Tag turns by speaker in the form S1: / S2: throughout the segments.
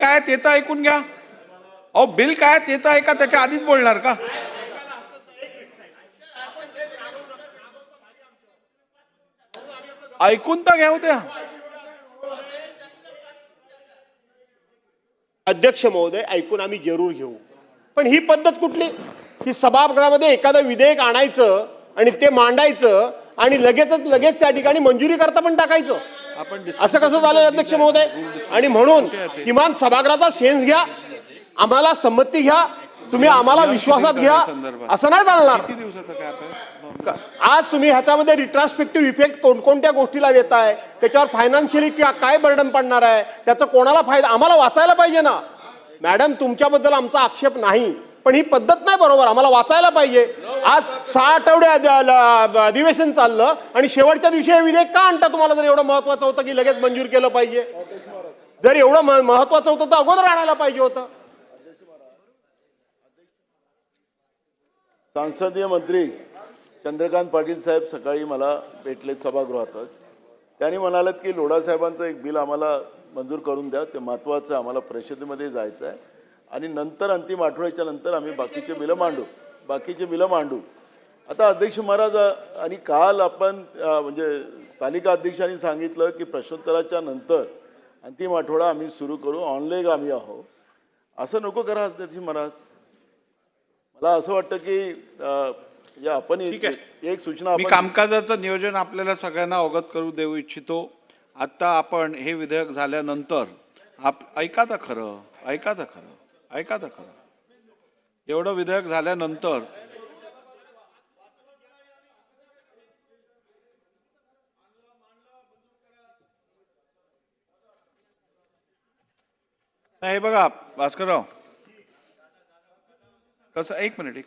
S1: काय ते तर ऐकून घ्या. अहो बिल काय ते तर ऐका, त्याच्या आधीच बोलणार का? ऐकून तर घ्या द्या.
S2: अध्यक्ष महोदय, ऐकून आम्ही जरूर घेऊ, पण ही पद्धत कुठली की सभागृहामध्ये एखादं विधेयक आणायचं आणि ते मांडायचं आणि लगेच त्या ठिकाणी मंजुरी करता पण टाकायचं? असं कसं झालं अध्यक्ष महोदय? आणि म्हणून किमान सभागृहाचा सेन्स घ्या, आम्हाला संमती घ्या, तुम्ही आम्हाला विश्वासात घ्या, असं नाही चालणार.
S1: किती दिवसाचं काय आता?
S2: आज तुम्ही ह्याच्यामध्ये रिट्रॉस्पेक्टिव्ह इफेक्ट कोणकोणत्या गोष्टीला देताय, त्याच्यावर फायनान्शियली काय बर्डन पडणार आहे, त्याचा कोणाला फायदा, आम्हाला वाचायला पाहिजे ना. मॅडम, तुमच्याबद्दल आमचा आक्षेप नाही, पण ही पद्धत नाही बरोबर, आम्हाला वाचायला पाहिजे. आज 6 आठवडे अधिवेशन चाललं आणि शेवटच्या दिवशी हे विधेयक का आणता? तुम्हाला जर एवढं महत्वाचं होतं की लगेच मंजूर केलं पाहिजे, जर एवढं महत्वाचं होतं तर अगोदर आणायला पाहिजे होतं.
S3: संसदीय मंत्री चंद्रकांत पाटील साहेब सकाळी मला भेटलेत सभागृहातच. त्यांनी म्हणालेत की लोढा साहेबांचं एक बिल आम्हाला मंजूर करून द्या, ते महत्त्वाचं, आम्हाला परिषदेमध्ये जायचं आहे आणि नंतर अंतिम आठवड्याच्या नंतर आम्ही बाकीचे बिलं मांडू. आता अध्यक्ष महाराज, आणि काल आपण म्हणजे तालिका अध्यक्षांनी सांगितलं की प्रश्नोत्तराच्या नंतर अंतिम आठवडा आम्ही सुरू करू, ऑनलेग आम्ही आहोत. असं नको करा अध्यक्ष महाराज. मला असं वाटतं की आपण एक सूचना,
S1: मी कामकाजाचं नियोजन आपल्याला सगळ्यांना अवगत करू देऊ इच्छितो. आता आपण हे विधेयक झाल्यानंतर ऐका तर खरं, एवढं विधेयक झाल्यानंतर हे बघा भास्करराव, कसं, एक मिनिट,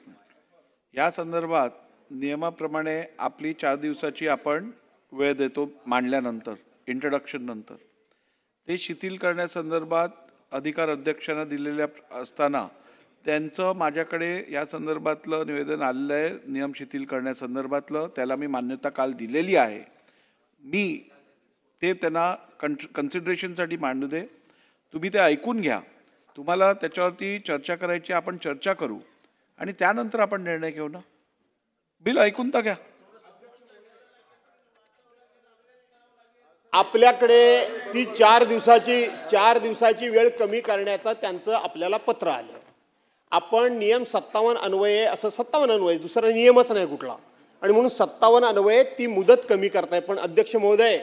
S1: या संदर्भात नियमाप्रमाणे आपली 4 दिवसाची आपण वेळ देतो मांडल्यानंतर, इंट्रोडक्शन नंतर. ते शिथिल करण्यासंदर्भात अधिकार अध्यक्षांना दिलेल्या असताना त्यांचं माझ्याकडे या संदर्भातलं निवेदन आलेलं आहे, नियम शिथिल करण्यासंदर्भातलं. त्याला मी मान्यता काल दिलेली आहे. मी ते त्यांना कन्सिडरेशनसाठी मांडू दे, तुम्ही ते ऐकून घ्या. तुम्हाला त्याच्यावरती चर्चा करायची, आपण चर्चा करू आणि त्यानंतर आपण निर्णय घेऊ ना. बिल ऐकून तर घ्या.
S2: आपल्याकडे ती 4 दिवसाची वेळ कमी करण्याचं त्यांचं आपल्याला पत्र आलं. आपण नियम 57 अन्वये, असं 57 अन्वये, दुसरा नियमच नाही कुठला, आणि म्हणून 57 अन्वये ती मुदत कमी करताय. पण अध्यक्ष महोदय,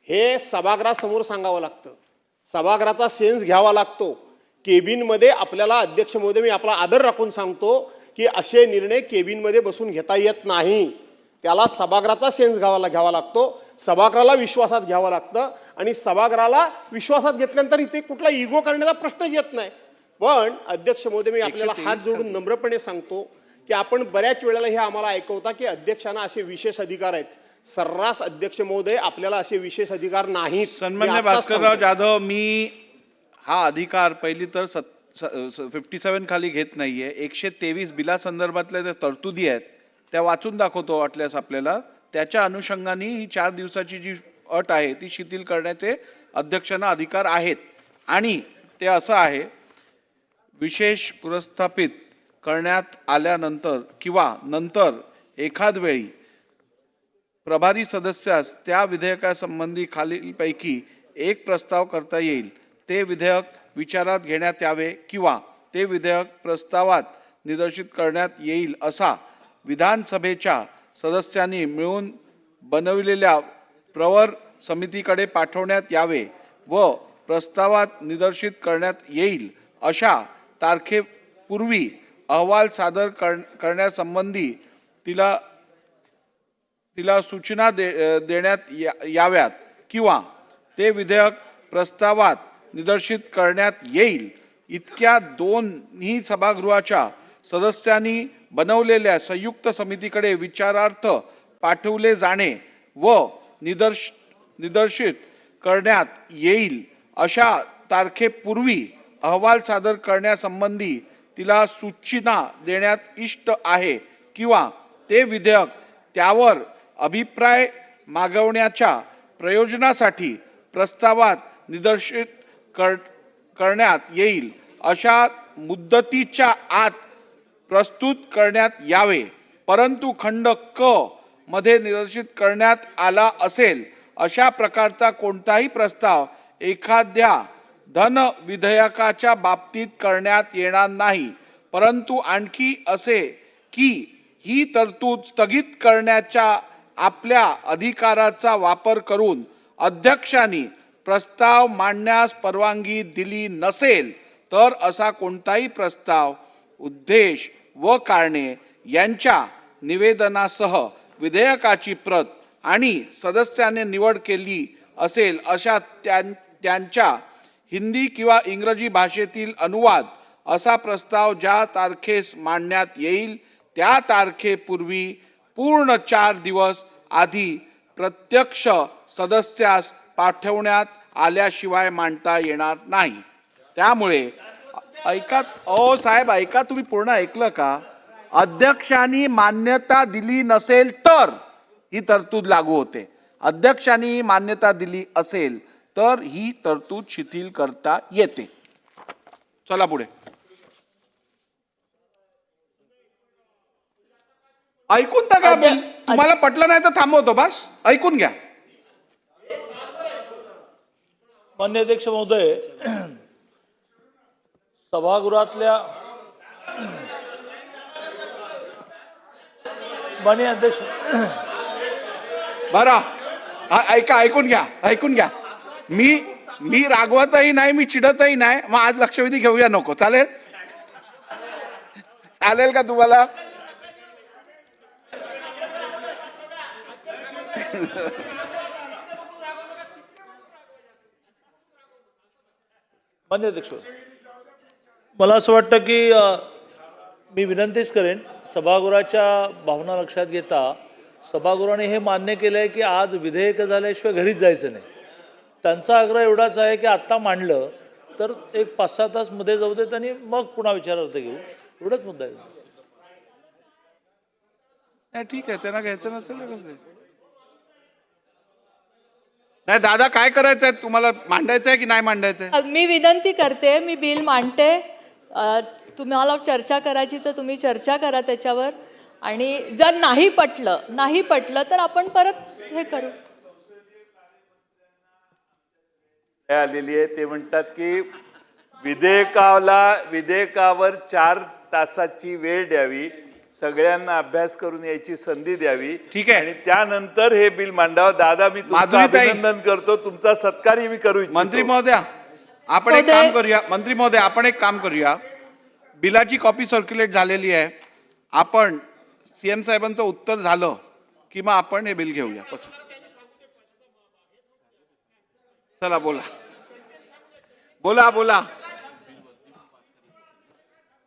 S2: हे सभागृहासमोर सांगावं लागतं, सभागृहाचा सेन्स घ्यावा लागतो. केबिनमध्ये आपल्याला, अध्यक्ष महोदय, मी आपला आदर राखून सांगतो की असे निर्णय केबिनमध्ये बसून घेता येत नाही. त्याला सभागृहाचा सेन्स घ्यावा लागतो, सभागृहाला विश्वासात घ्यावं लागतं, आणि सभागृहाला विश्वासात घेतल्यानंतर इथे कुठला इगो करण्याचा प्रश्नच येत नाही. पण अध्यक्ष महोदय, मी आपल्याला हात जोडून नम्रपणे सांगतो की आपण बऱ्याच वेळेला हे आम्हाला ऐकवता की अध्यक्षांना असे विशेष अधिकार आहेत. सर्रास अध्यक्ष महोदय, आपल्याला असे विशेष अधिकार नाहीत.
S1: सन्मान्य भास्करराव जाधव, मी हा अधिकार पहिली तर 57 खाली घेत नाहीये. 123 बिला संदर्भातल्या त्या तरतुदी आहेत त्या वाचून दाखवतो वाटल्यास आपल्याला. त्याच्या अनुषंगाने ही 4 दिवसाची जी अट आहे ती शिथिल करण्याचे अध्यक्षांना अधिकार आहेत. आणि ते असं आहे, विशेष पुरस्थापित करण्यात आल्यानंतर किंवा नंतर एखाद वेळी प्रभारी सदस्यास त्या विधेयकासंबंधी खालीलपैकी एक प्रस्ताव करता येईल. ते विधेयक विचारात घेण्यात यावे किंवा ते विधेयक प्रस्तावात निदर्शित करण्यात येईल असा विधानसभेच्या सदस्यांनी मिळून बनविलेल्या प्रवर समितीकडे पाठवण्यात यावे व प्रस्तावात निदर्शित करण्यात येईल अशा तारखेपूर्वी अहवाल सादर करण्यासंबंधी तिला सूचना देण्यात याव्यात किंवा ते विधेयक प्रस्तावात निदर्शित करण्यात येईल. इतक्या दोन्ही सभागृहाच्या सदस्यांनी बनवलेल्या संयुक्त समितीकडे विचारार्थ पाठवले जाणे व निदर्शित करण्यात येईल अशा तारखेपूर्वी अहवाल सादर करण्यासंबंधी तिला सूचना देण्यात इष्ट आहे किंवा ते विधेयक त्यावर अभिप्राय मागवण्याच्या प्रयोजनासाठी प्रस्तावात करण्यात येईल अशा मुदतीच्या आत प्रस्तुत करण्यात यावे, परंतु खंड क मध्ये निर्देशित करण्यात आला असेल अशा प्रकारचा कोणताही प्रस्ताव एखाद्या धन विधेयकाच्या बाबतीत करण्यात येणार नाही, परंतु आणखी असे की ही तरतूद स्थगित करण्याच्या आपल्या अधिकाराचा वापर करून अध्यक्षांनी प्रस्ताव मांडण्यास परवानगी दिली नसेल तर असा कोणताही प्रस्ताव उद्देश व कारणे यांच्या निवेदनासह विधेयकाची प्रत आणि सदस्याने निवड केली असेल अशा त्यांच्या हिंदी किंवा इंग्रजी भाषेतील अनुवाद असा प्रस्ताव ज्या तारखेस मांडण्यात येईल त्या तारखेपूर्वी पूर्ण 4 दिवस आधी प्रत्यक्ष सदस्यास पाठवण्यात आल्याशिवाय मांडता येणार नाही. त्यामुळे ऐका साहेब ऐका, तुम्ही पूर्ण ऐकलं का? अध्यक्षांनी मान्यता दिली नसेल तर ही तरतूद लागू होते. अध्यक्षांनी मान्यता दिली असेल तर ही तरतूद शिथिल करता येते. चला पुढे. ऐकून तर घ्या. तुम्हाला पटलं नाही तर थांबवतो. बस ऐकून घ्या.
S4: मान्य अध्यक्ष महोदय, सभागृहातल्या माननीय अध्यक्ष
S1: बरं ऐका, ऐकून घ्या. मी रागवतही नाही, मी चिडतही नाही. मग आज लक्षवेधी घेऊया नको? चालेल का तुम्हाला?
S4: मान्य अध्यक्ष, मला असं वाटतं की मी विनंतीच करेन, सभागृहाच्या भावना लक्षात घेता सभागृहाने हे मान्य केलं आहे की आज विधेयक झाल्याशिवाय घरीच जायचं नाही. त्यांचा आग्रह एवढाच आहे की आत्ता मांडलं तर एक 5-6 तास मध्ये जाऊ देत आणि मग पुन्हा विचारार्थ घेऊ. एवढंच मुद्दा आहे.
S1: नाही ठीक आहे, त्यांना घ्यायचं नसेल तर कसं? नाही दादा, काय करायचं आहे तुम्हाला? मांडायचं आहे की नाही मांडायचं आहे?
S5: मी विनंती करते, मी बिल मांडते. तुम्हाला चर्चा करायची तर तुम्ही चर्चा करा त्याच्यावर, आणि जर नाही पटलं तर आपण परत हे करू.
S6: आलेली आहे ते म्हणतात की विधेयकावर 4 तासाची वेळ द्यावी, सगळ्यांना अभ्यास करून यायची संधी द्यावी.
S1: ठीक आहे.
S6: आणि त्यानंतर हे बिल मांडावं. दादा, मी तुमचं
S1: माधुरीताई,
S6: अभिनंदन करतो, तुमचा सत्कारही मी करू इच्छितो.
S1: मंत्री महोदया, आपण एक काम करूया. मंत्री महोदय, आपण एक काम करूया. बिलाची कॉपी सर्क्युलेट झालेली आहे. आपण सीएम साहेबांचं उत्तर झालं की मग आपण हे बिल घेऊया. चला बोला.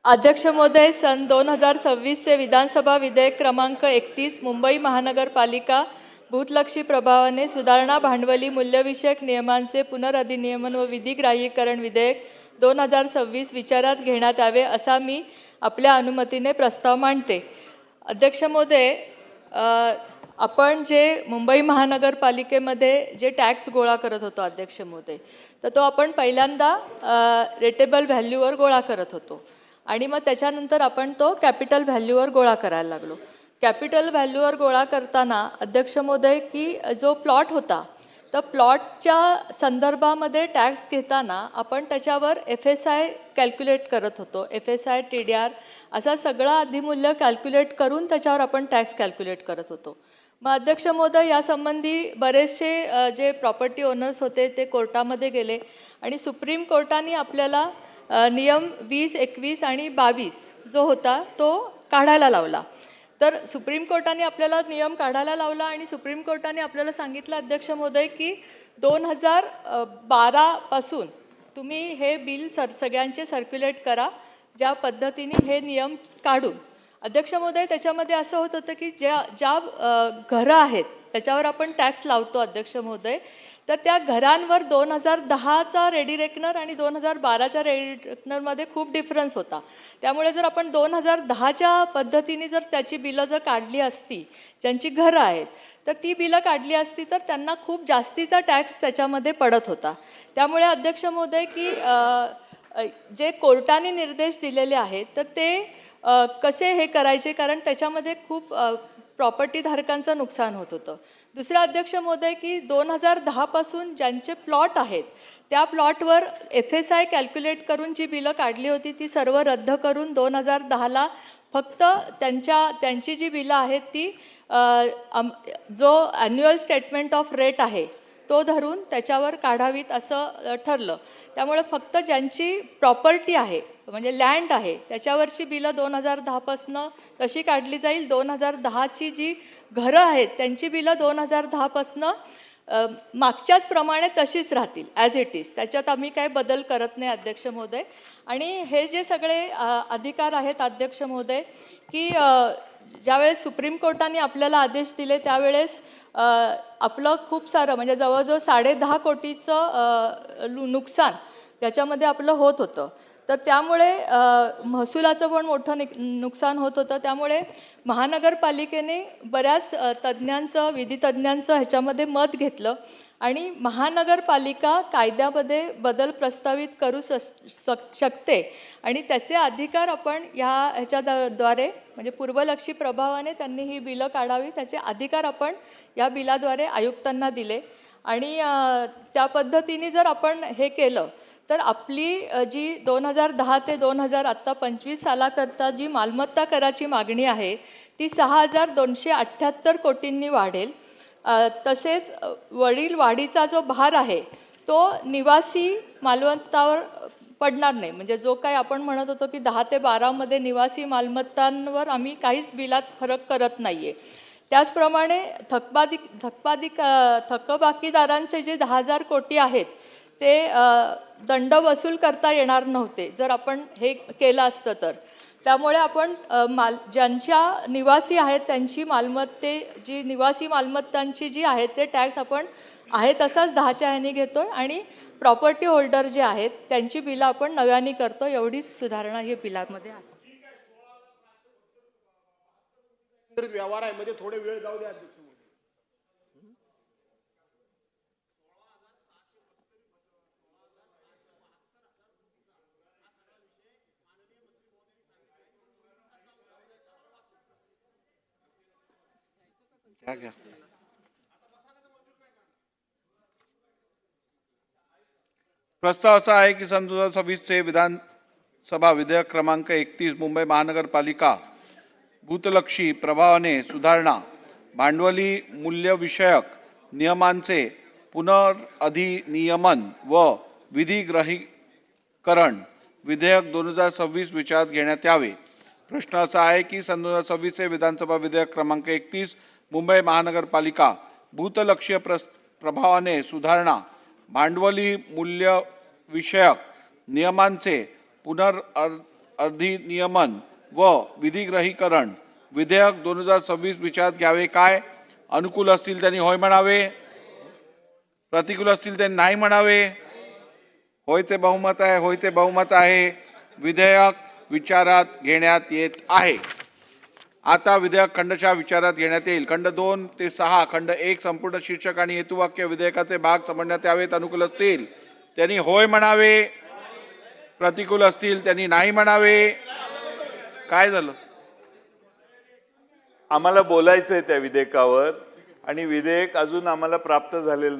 S5: अध्यक्ष महोदय, सन 2026 चे विधानसभा विधेयक क्रमांक 31 मुंबई महानगरपालिका भूतलक्षी प्रभावाने सुधारणा भांडवली मूल्यविषयक नियमांचे पुनर्अधिनियमन व विधिग्राह्यीकरण विधेयक 2026 विचारात घेण्यात यावे असा मी आपल्या अनुमतीने प्रस्ताव मांडते. अध्यक्ष महोदय, आपण जे मुंबई महानगरपालिकेमध्ये जे टॅक्स गोळा करत होतो अध्यक्ष महोदय, तर तो आपण पहिल्यांदा रेटेबल व्हॅल्यूवर गोळा करत होतो आणि मग त्याच्यानंतर आपण तो कॅपिटल व्हॅल्यूवर गोळा करायला लागलो. कॅपिटल व्हॅल्यूवर गोळा करताना अध्यक्ष महोदय की जो प्लॉट होता, तर प्लॉटच्या संदर्भामध्ये टॅक्स घेताना आपण त्याच्यावर FSI कॅल्क्युलेट करत होतो. FSI TDR असा सगळा अधिमूल्य कॅल्क्युलेट करून त्याच्यावर आपण टॅक्स कॅल्क्युलेट करत होतो. मग अध्यक्ष महोदय, यासंबंधी बरेचसे जे प्रॉपर्टी ओनर्स होते ते कोर्टामध्ये गेले आणि सुप्रीम कोर्टाने आपल्याला नियम 20, 21 आणि 22 जो होता तो काढायला लावला. तर सुप्रीम कोर्टाने आपल्याला नियम काढायला लावला आणि सुप्रीम कोर्टाने आपल्याला सांगितलं अध्यक्ष महोदय की 2012 पासून तुम्ही हे बिल सगळ्यांचे सर्क्युलेट करा ज्या पद्धतीने हे नियम काढून. अध्यक्ष महोदय, त्याच्यामध्ये असं होत होतं की ज्या घरं आहेत त्याच्यावर आपण टॅक्स लावतो अध्यक्ष महोदय, तर त्या घरांवर 2010चा रेडी रेकनर आणि 2012च्या रेडी रेकनरमध्ये खूप डिफरन्स होता. त्यामुळे जर आपण 2010च्या पद्धतीने जर त्याची बिलं जर काढली असती ज्यांची घरं आहेत, तर ती बिलं काढली असती तर त्यांना खूप जास्तीचा टॅक्स त्याच्यामध्ये पडत होता. त्यामुळे अध्यक्ष महोदय की जे कोर्टाने निर्देश दिलेले आहेत तर ते कसे हे करायचे, कारण त्याच्यामध्ये खूप प्रॉपर्टी धारकांचं नुकसान होत होतं. दुसरं अध्यक्ष महोदय की 2010 पासून ज्यांचे प्लॉट आहेत त्या प्लॉटवर FSI कॅल्क्युलेट करून जी बिलं काढली होती ती सर्व रद्द करून 2010ला फक्त त्यांची जी बिलं आहेत ती जो ॲन्युअल स्टेटमेंट ऑफ रेट आहे तो धरून त्याच्यावर काढावीत असं ठरलं. त्यामुळे फक्त ज्यांची प्रॉपर्टी आहे म्हणजे लँड आहे त्याच्यावरची बिलं 2010पासनं तशी काढली जाईल. 2010ची जी घरं आहेत त्यांची बिलं 2010पासनं मागच्याच प्रमाणे तशीच राहतील ॲज इट इज. त्याच्यात आम्ही काही बदल करत नाही अध्यक्ष महोदय. आणि हे जे सगळे अधिकार आहेत अध्यक्ष महोदय की ज्यावेळेस सुप्रीम कोर्टाने आपल्याला आदेश दिले त्यावेळेस आपलं खूप सारं म्हणजे जवळजवळ 10.5 कोटीचं नुकसान त्याच्यामध्ये आपलं होत होतं. तर त्यामुळे महसुलाचं पण मोठं नुकसान होत होतं. त्यामुळे महानगरपालिकेने बऱ्याच तज्ज्ञांचं विधितज्ञांचं ह्याच्यामध्ये मत घेतलं आणि महानगरपालिका कायद्यामध्ये बदल प्रस्तावित करू शकते आणि त्याचे अधिकार आपण ह्याच्याद्वारे म्हणजे पूर्वलक्षी प्रभावाने त्यांनी ही बिलं काढावी त्याचे अधिकार आपण या बिलाद्वारे आयुक्तांना दिले. आणि त्या पद्धतीने जर आपण हे केलं तर आपली जी 2010 ते 2025 सालाकरता जी मालमत्ता कराची मागणी आहे ती 6,278 कोटींनी वाढेल. तसेच वरील वाढीचा जो भार आहे तो निवासी मालमत्तावर पडणार नाही. म्हणजे जो काही आपण म्हणत होतो की 10 ते 12मध्ये निवासी मालमत्तांवर आम्ही काहीच बिलात फरक करत नाही आहे. त्याचप्रमाणे थकबाकीदारांचे जे 10,000 कोटी आहेत ते दंड वसूल करता येणार नव्हते जर आपण हे केलं असतं तर. त्यामुळे आपण ज्यांच्या निवासी आहेत त्यांची जी निवासी मालमत्तांची जी आहे ते टॅक्स आपण आहे तसाच 10च्या ह्याने घेतो आहे आणि प्रॉपर्टी होल्डर जे आहेत त्यांची बिलं आपण नव्याने करतो. एवढीच सुधारणा ही बिलामध्ये आहे.
S2: व्यवहार आहे मध्ये थोडे वेळ जाऊ द्या अध्यक्ष.
S1: घ्या. प्रस्ताव असा आहे की सन 2026चे विधानसभा विधेयक क्रमांक 31 मुंबई महानगरपालिका भूतलक्षी प्रभावाने सुधारणा भांडवली मूल्यविषयक नियमांचे पुनर्अधिनियमन व विधिग्रहीकरण विधेयक 2026 विचारात घेण्यात यावे. प्रश्न असा आहे की सन 2026चे विधानसभा विधेयक क्रमांक 31 मुंबई महानगरपालिका भूतलक्षीय प्रभावाने सुधारणा भांडवली मूल्यविषयक नियमांचे पुनर्अधिनियमन व विधिग्रहीकरण विधेयक 2026 विचारात घ्यावे. काय अनुकूल असतील त्यांनी होय म्हणावे, प्रतिकूल असतील त्यांनी नाही म्हणावे. होयचे बहुमत आहे, होयचे बहुमत आहे. विधेयक विचारात घेण्यात येत आहे. आता विधेयक खंडशः विचारात घेण्यात येईल. खंड 2 ते 6 खंड 1 संपूर्ण शीर्षक आणि हेतुवाक्य विधेयकाचे भाग समजण्यात यावेत. अनुकूल असतील त्यांनी होय म्हणावे, प्रतिकूल असतील त्यांनी नाही म्हणावे. काय झालं?
S6: आम्हाला बोलायचं आहे त्या विधेयकावर आणि विधेयक अजून आम्हाला प्राप्त झालेलं नाही.